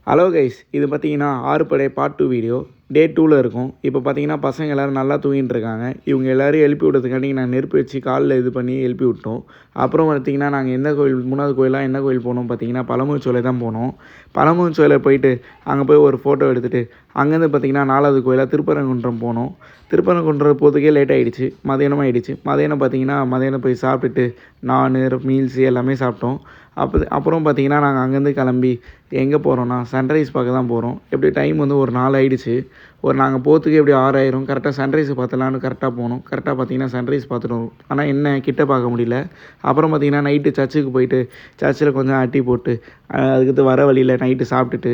Hello guys, இது பார்த்தீங்கன்னா ஆறுபடை part 2 video டே 2ல் இருக்கும். இப்போ பார்த்தீங்கன்னா பசங்க எல்லோரும் நல்லா தூங்கிட்டு இருக்காங்க. இவங்க எல்லோரும் எழுப்பி விட்டதுக்காண்டி நாங்கள் நெருப்பு வச்சு காலில் இது பண்ணி எழுப்பி விட்டோம். அப்புறம் பார்த்தீங்கன்னா நாங்கள் எந்த கோயில் 3வது கோயிலாக என்ன கோயில் போனோம் பார்த்தீங்கன்னா பழமுதிர்ச்சோலை தான் போனோம். பழமுதிர்ச்சோலை போயிட்டு அங்கே போய் ஒரு ஃபோட்டோ எடுத்துகிட்டு அங்கேருந்து பார்த்தீங்கன்னா 4வது கோயிலாக திருப்பரங்குன்றம் போனோம். திருப்பரங்குன்றம் போகிறதுக்கே லேட் ஆகிடுச்சு, மதியானம் ஆகிடுச்சு. மதியானம் போய் சாப்பிட்டுட்டு நான் மீல்ஸு எல்லாமே சாப்பிட்டோம். அப்புறம் பார்த்தீங்கன்னா நாங்கள் அங்கேருந்து கிளம்பி எங்கே போகிறோன்னா சன்ரைஸ் பார்க்க தான் போகிறோம். எப்படி டைம் வந்து ஒரு 4 ஆகிடுச்சு. நாங்கள் போகிறதுக்கு எப்படி 6 ஆயிரும். கரெக்டாக சன்ரைஸ் பார்த்துலான்னு கரெக்டாக போனோம். கரெக்டாக பார்த்தீங்கன்னா சன்ரைஸ் பார்த்துட்டோம். ஆனால் என்ன கிட்ட பார்க்க முடியல. அப்புறம் பார்த்தீங்கன்னா நைட்டு சர்ச்சுக்கு போயிட்டு சர்ச்சில் கொஞ்சம் அட்டி போட்டு அதுக்கடுத்து வர வழியில் நைட்டு சாப்பிட்டுட்டு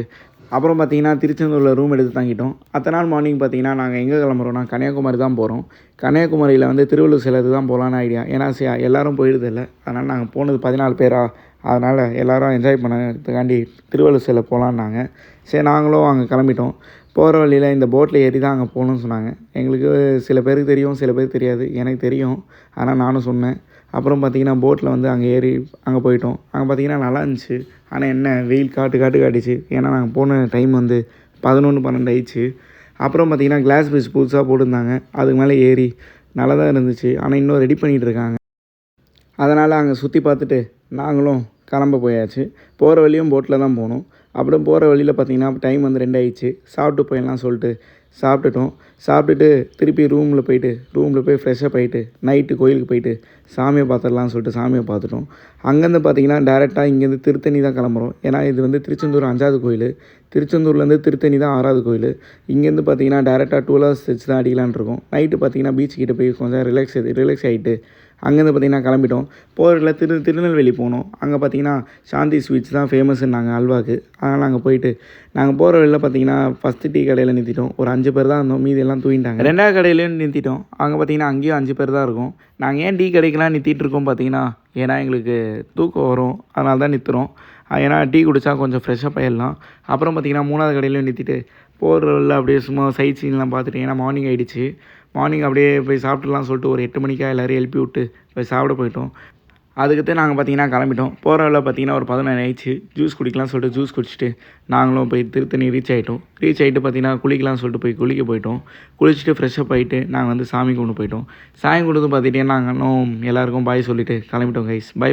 அப்புறம் பார்த்தீங்கன்னா திருச்செந்தூரில் ரூம் எடுத்து தங்கிட்டோம். அடுத்த நாள் மார்னிங் பார்த்தீங்கன்னா நாங்கள் எங்கே கிளம்புறோன்னா கன்னியாகுமரி தான் போகிறோம். கன்னியாகுமரியில் வந்து திருவள்ளுவர் சிலைக்கு தான் போகலான்னு ஐடியா. ஏன்னா எல்லோரும் போயிடுதில்ல, அதனால் நாங்கள் போனது 14 பேரா, அதனால் எல்லோரும் என்ஜாய் பண்ணதுக்காண்டி திருவள்ளுவர் சிலை போகலான்னாங்க. சரி நாங்களும் அங்கே கிளம்பிட்டோம். போகிற வழியில் இந்த போட்டில் ஏறி தான் அங்கே போகணுன்னு சொன்னாங்க. எங்களுக்கு சில பேருக்கு தெரியும், சில பேருக்கு தெரியாது. எனக்கு தெரியும், ஆனால் நானும் சொன்னேன். அப்புறம் பார்த்திங்கன்னா போட்டில் வந்து அங்கே ஏறி அங்கே போயிட்டோம். அங்கே பார்த்திங்கன்னா நல்லா இருந்துச்சு. ஆனால் என்ன வெயில் காட்டுச்சு. ஏன்னா நாங்கள் போன டைம் வந்து 11, 12 ஆயிடுச்சு. அப்புறம் பார்த்திங்கன்னா கிளாஸ் பிரிட்ஜ் புதுசாக போட்டிருந்தாங்க. அதுக்கு மேலே ஏறி நல்லா தான் இருந்துச்சு. ஆனால் இன்னும் ரெடி பண்ணிகிட்டு இருக்காங்க. அதனால் அங்கே சுற்றி பார்த்துட்டு நாங்களும் கிளம்ப போயாச்சு. போகிற வழியும் போட்டில் தான் போனோம். அப்புறம் போகிற வழியில் பார்த்திங்கன்னா டைம் வந்து 2 ஆயிடுச்சு. சாப்பிட்டு போயிடலாம் சொல்லிட்டு சாப்பிட்டுட்டோம். சாப்பிட்டுட்டு திருப்பி ரூமில் போய் ஃப்ரெஷ்ஷப் ஆகிட்டு நைட்டு கோயிலுக்கு போயிட்டு சாமியை பார்த்துடலாம்னு சொல்லிட்டு சாமியை பார்த்துட்டோம். அங்கேருந்து பார்த்திங்கன்னா டேரெக்டாக இங்கேருந்து திருத்தணி தான் கிளம்புறோம். ஏன்னா இது வந்து திருச்செந்தூர் 5வது கோயில். திருச்செந்தூர்லேருந்து திருத்தணி தான் 6வது கோயில். இங்கேருந்து பார்த்திங்கன்னா டேரெக்டாக 2 ஹவர்ஸ் வச்சு தான் அடிக்கலான்னு இருக்கோம். நைட்டு பார்த்திங்கன்னா பீச் கிட்டே போய் கொஞ்சம் ரிலாக்ஸ் ஆகிட்டு அங்கேருந்து பார்த்திங்கன்னா கிளம்பிட்டோம். போகிறதுல திருநெல்வேலி போனோம். அங்கே பார்த்திங்கன்னா சாந்தி ஸ்வீட்ஸ் தான் ஃபேமஸ்ன்னாங்க அல்வாக்கு. அதனால் அங்கே போயிட்டு நாங்கள் போகிற வழியில் பார்த்திங்கன்னா ஃபஸ்ட்டு டீ கடையில் நிறுத்திட்டோம். ஒரு 5 பேர் தான் இருந்தோம், மீதி எல்லாம் தூங்கிட்டாங்க. 2வது கடையிலையும் நிறுத்திட்டோம். அங்கே பார்த்திங்கன்னா அங்கேயும் 5 பேர் தான் இருக்கும். நாங்கள் ஏன் டீ கடைக்கெலாம் நிறுத்திட்டு இருக்கோம் பார்த்திங்கன்னா, ஏன்னா எங்களுக்கு தூக்கம் வரும், அதனால தான் நிறுத்துகிறோம். ஏன்னா டீ குடித்தா கொஞ்சம் ஃப்ரெஷ்ஷப் ஆகிடலாம். அப்புறம் பார்த்திங்கன்னா 3வது கடையிலையும் நிறுத்திட்டு போகிற வழியில் அப்படியே சும்மா சைட் சீன்லாம் பார்த்துட்டு, ஏன்னா மார்னிங் ஆகிடுச்சு. மார்னிங் அப்படியே போய் சாப்பிட்லான்னு சொல்லிட்டு ஒரு 8 மணிக்காக எல்லோரும் எழுப்பி விட்டு போய் சாப்பிட போயிட்டோம். அதுக்கடுத்து நாங்கள் பார்த்திங்கன்னா கிளம்பிட்டோம். போகிற வழியில் பார்த்திங்கன்னா ஒரு 11 ஆயிடுச்சு. ஜூஸ் குடிக்கலாம்னு சொல்லிட்டு ஜூஸ் குடிச்சிட்டு நாங்களும் போய் திருத்தணி ரீச் ஆகிட்டோம். பார்த்திங்கன்னா குளிக்கலாம்னு சொல்லிட்டு போய் குளிக்க போயிட்டோம். குளிச்சுட்டு ஃப்ரெஷ்ஷப் ஆகிட்டு நாங்கள் வந்து சாமி கும்பிட்டு போயிட்டோம். சாமி கும்பிட்டு பார்த்துட்டே நாங்களும் எல்லாேருக்கும் பாய் சொல்லிவிட்டு கிளம்பிட்டோம் கைஸ். பை.